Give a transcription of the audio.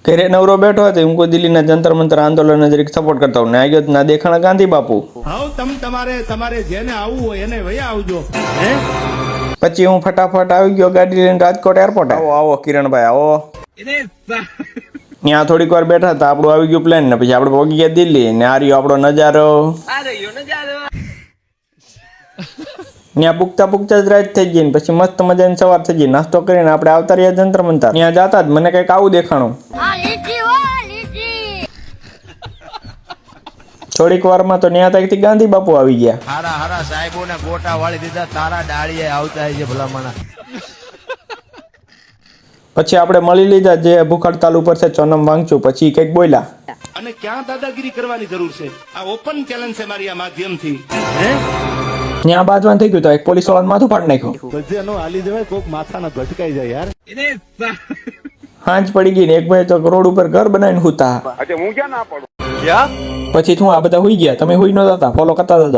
ઘરે નવરો બેઠો હતો હું કોઈ દિલ્હીના જંતર મંતર આંદોલન જરીક સપોર્ટ કરતા હું ને આવ્યો ના દેખાણા ગાંધી બાપુ. તમારે જેને આવવું હોય એને વયા આવજો. પછી હું ફટાફટ આવી ગયો ગાડી લઈને રાજકોટ એરપોર્ટ. આવો આવો કિરણભાઈ આવો. ત્યાં થોડીક વાર બેઠા હતા આપણું આવી ગયું પ્લેન ને પછી આપણે પહોંચી ગયા દિલ્હી ને આ રહ્યો આપણો નજારો. ત્યાં પૂગતા જ રાત થઈ ગઈ ને પછી મસ્ત મજાની સવાર થઈ ગઈ. નાસ્તો કરીને આપણે આવતા રહ્યા જંતર મંતર. ત્યાં જતા જ મને કઈક આવું દેખાણું. થોડીક વારમાં તો ત્યાં તકથી ગાંધી બાપુ આવી ગયા. હારા સાહેબો ને ગોટા વાળી દીધા તારા ડાળીએ આવતા છે ભલામણા. પછી આપણે મળી લીધા જે ભૂખ હડતાલ ઉપર છે ચોનમ વાંચું. પછી કઈક બોલ્યા અને ક્યાં દાદાગીરી કરવાની જરૂર છે? આ ઓપન ચેલેન્જ છે મારી આ માધ્યમથી. ત્યાં બાજવાનું થઈ ગયું તો એક પોલીસ વાળાને માથું ફાડી નાખ્યું. ગજેનો હાલી દેવાય કોક માથાના ભટકાઈ જાય યાર. હાંજ પડી ગઈ ને એક ભાઈ તો રોડ ઉપર ઘર બનાવીને હુતા. હું ક્યાં ના પડું? પછી હું આ બધા હુઈ ગયા તમે હુઈ નતા ફોલો કરતા હતા.